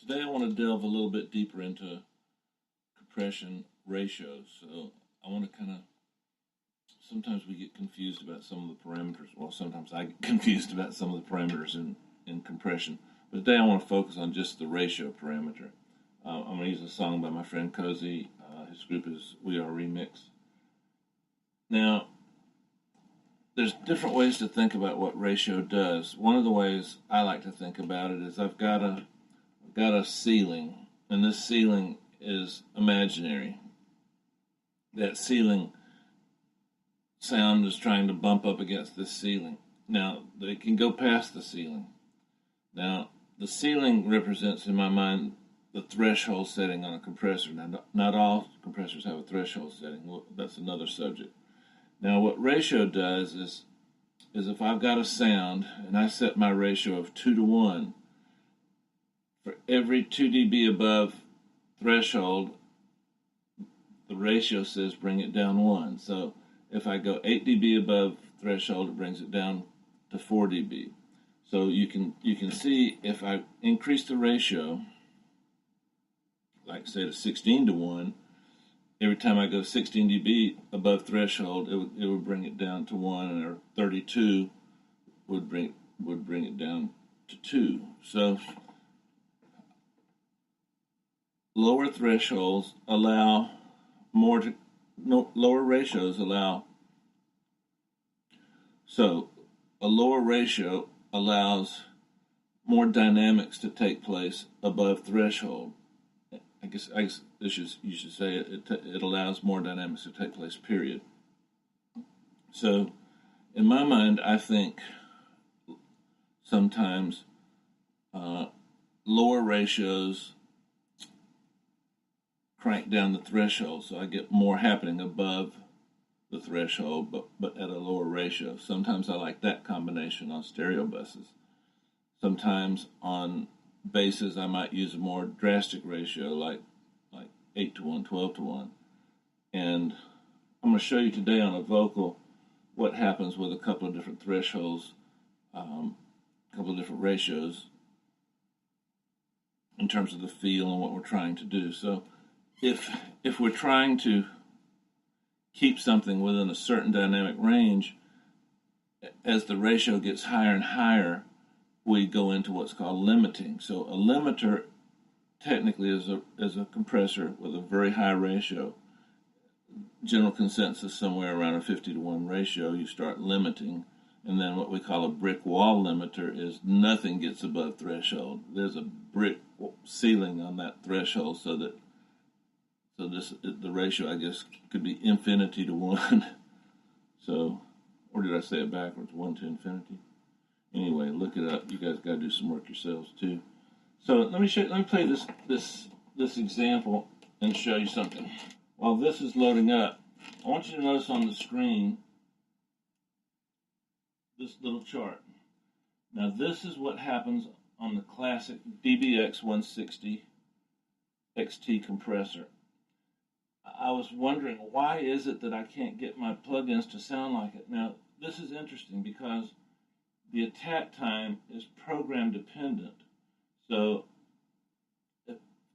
Today I want to delve a little bit deeper into compression ratios. So I want to sometimes we get confused about some of the parameters. Well, sometimes I get confused about some of the parameters in compression. But today I want to focus on just the ratio parameter. I'm going to use a song by my friend Cozy. His group is We Are Remix. Now, there's different ways to think about what ratio does. One of the ways I like to think about it is I've got a ceiling, and this ceiling is imaginary. That ceiling sound is trying to bump up against this ceiling. Now, they can go past the ceiling. Now, the ceiling represents, in my mind, the threshold setting on a compressor. Now, not all compressors have a threshold setting. Well, that's another subject. Now, what ratio does is if I've got a sound and I set my ratio of 2 to 1, for every 2 dB above threshold, the ratio says bring it down 1. So if I go 8 dB above threshold, it brings it down to 4 dB. So you can see if I increase the ratio, like say to 16 to 1, every time I go 16 dB above threshold, it would bring it down to 1, or 32 would bring it down to 2. So lower thresholds allow lower ratios allow. So a lower ratio allows more dynamics to take place above threshold. I guess you should say it allows more dynamics to take place, period. So in my mind, I think sometimes lower ratios crank down the threshold, so I get more happening above the threshold, but at a lower ratio. Sometimes I like that combination on stereo buses. Sometimes on basses I might use a more drastic ratio, like 8 to 1, 12 to 1. And I'm going to show you today on a vocal what happens with a couple of different thresholds, a couple of different ratios in terms of the feel and what we're trying to do. So if we're trying to keep something within a certain dynamic range, as the ratio gets higher and higher, we go into what's called limiting. So a limiter technically is a compressor with a very high ratio. General consensus somewhere around a 50 to 1 ratio, you start limiting. And then what we call a brick wall limiter is nothing gets above threshold. There's a brick ceiling on that threshold, so the ratio, I guess, could be infinity to 1. So, or did I say it backwards? 1 to infinity. Anyway, look it up. You guys got to do some work yourselves too. So let me play this example and show you something. While this is loading up, I want you to notice on the screen this little chart. Now this is what happens on the classic DBX 160 XT compressor. I was wondering, why is it that I can't get my plugins to sound like it? Now, this is interesting because the attack time is program dependent. So,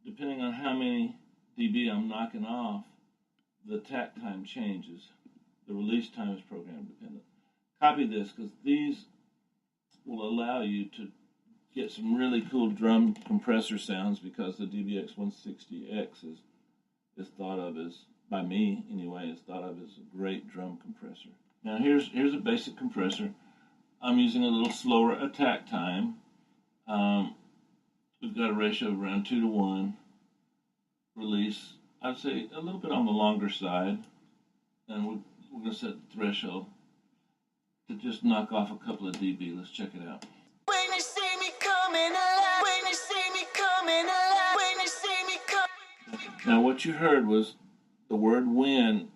depending on how many dB I'm knocking off, the attack time changes. The release time is program dependent. Copy this, because these will allow you to get some really cool drum compressor sounds, because the DBX 160X is thought of as, by me anyway, is thought of as a great drum compressor. Now here's a basic compressor. I'm using a little slower attack time. We've got a ratio of around 2 to 1. Release, I'd say a little bit on the longer side. And we're going to set the threshold to just knock off a couple of dB. Let's check it out. When you see me coming alive, when you see me coming alive, when you see me coming. Now what you heard was the word when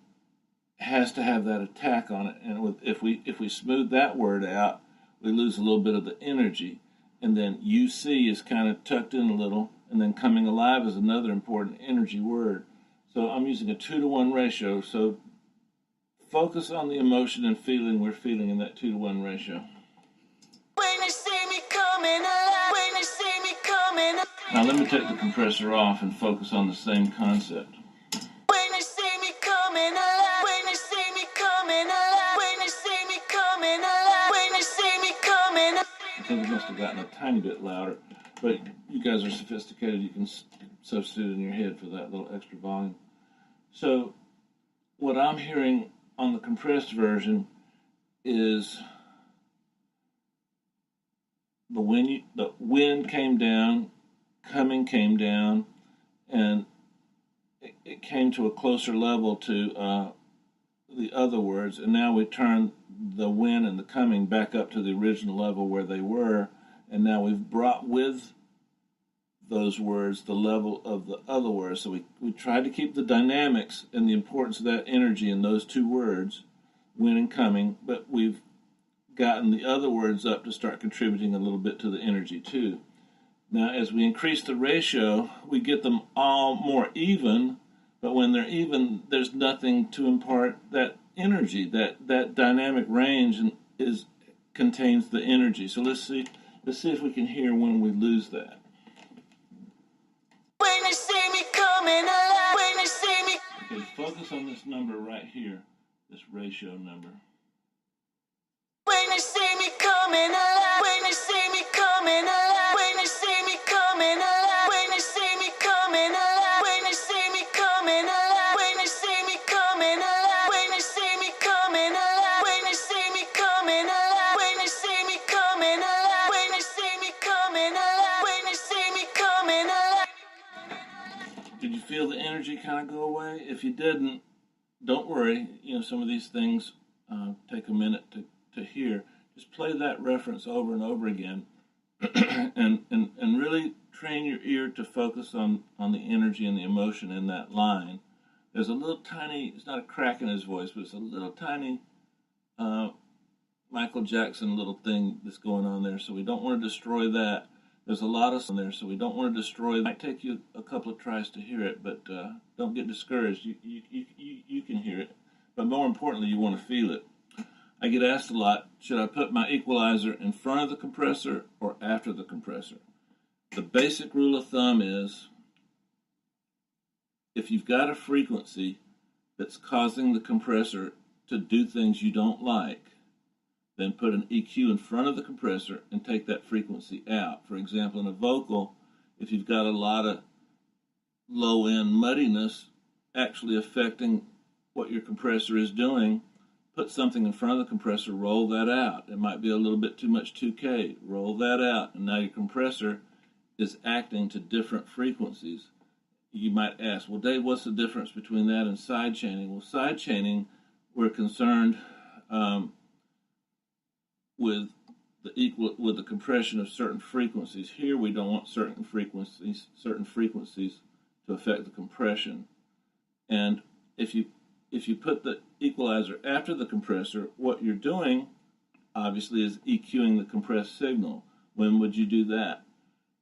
has to have that attack on it, and if we smooth that word out, we lose a little bit of the energy. And then UC is kind of tucked in a little, and then coming alive is another important energy word. So I'm using a 2 to 1 ratio. So focus on the emotion and feeling we're feeling in that 2 to 1 ratio. When you see me coming alive, when you see me coming alive. Now let me take the compressor off and focus on the same concept. When you see me coming alive, when you see me coming alive, when you see me coming alive, when you see me coming alive. I think it must have gotten a tiny bit louder, but you guys are sophisticated. You can substitute in your head for that little extra volume. So what I'm hearing on the compressed version is the wind came down, coming came down, and it came to a closer level to the other words, and now we turn the wind and the coming back up to the original level where they were, and now we've brought with those words the level of the other words. So we tried to keep the dynamics and the importance of that energy in those two words, wind and coming, but we've gotten the other words up to start contributing a little bit to the energy too. Now, as we increase the ratio, we get them all more even, but when they're even, there's nothing to impart that energy. That dynamic range contains the energy. So let's see if we can hear when we lose that. When you see me coming alive, when you see me. Okay, focus on this number right here, this ratio number. When you see me coming alive, when you see me coming alive, when you see me coming alive, when you see me coming alive, when you see me coming alive, when you see me coming alive, when you see me coming alive, when you see me coming alive, when you see me coming alive, when you see me coming alive, when you see me coming alive. Did you feel the energy kind of go away? If you didn't, don't worry. Some of these things take a minute to hear. Just play that reference over and over again and really train your ear to focus on the energy and the emotion in that line. There's a little tiny, it's not a crack in his voice, but it's a little tiny Michael Jackson little thing that's going on there, so we don't want to destroy that. There's a lot of there, so we don't want to destroy it. It might take you a couple of tries to hear it, but don't get discouraged. You can hear it, but more importantly, you want to feel it. I get asked a lot, should I put my equalizer in front of the compressor or after the compressor? The basic rule of thumb is, if you've got a frequency that's causing the compressor to do things you don't like, then put an EQ in front of the compressor and take that frequency out. For example, in a vocal, if you've got a lot of low-end muddiness actually affecting what your compressor is doing, put something in front of the compressor, roll that out. It might be a little bit too much 2K. Roll that out, and now your compressor is acting to different frequencies. You might ask, well, Dave, what's the difference between that and side chaining? Well, side chaining, we're concerned with the compression of certain frequencies. Here, we don't want certain frequencies to affect the compression. And if you put the equalizer after the compressor, what you're doing, obviously, is EQing the compressed signal. When would you do that?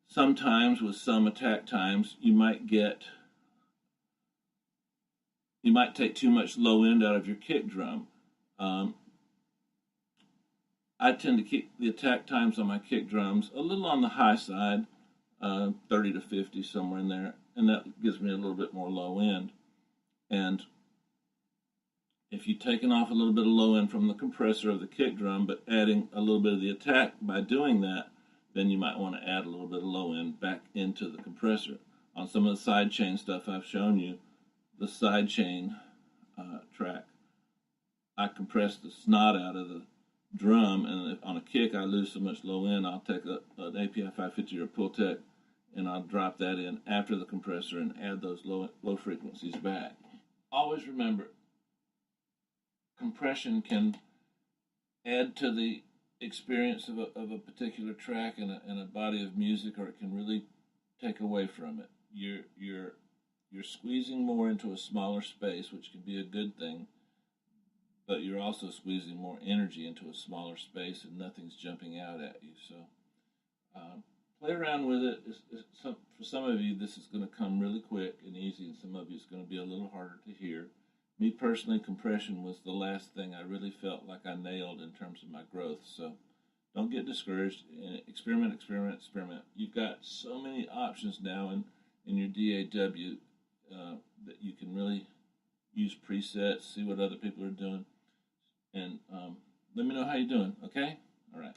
Sometimes, with some attack times, you might take too much low end out of your kick drum. I tend to keep the attack times on my kick drums a little on the high side, 30 to 50, somewhere in there, and that gives me a little bit more low end. And if you've taken off a little bit of low end from the compressor of the kick drum, but adding a little bit of the attack by doing that, then you might want to add a little bit of low end back into the compressor. On some of the side chain stuff I've shown you, the side chain track, I compress the snot out of the drum, and if on a kick I lose so much low end, I'll take an API 550 or Pultec, and I'll drop that in after the compressor and add those low frequencies back. Always remember, compression can add to the experience of a particular track and a body of music, or it can really take away from it. You're squeezing more into a smaller space, which can be a good thing, but you're also squeezing more energy into a smaller space, and nothing's jumping out at you. So play around with it. For some of you, this is going to come really quick and easy, and some of you, it's going to be a little harder to hear. Me personally, compression was the last thing I really felt like I nailed in terms of my growth. So don't get discouraged. Experiment, experiment, experiment. You've got so many options now in your DAW that you can really use presets, see what other people are doing, and let me know how you're doing. Okay? All right.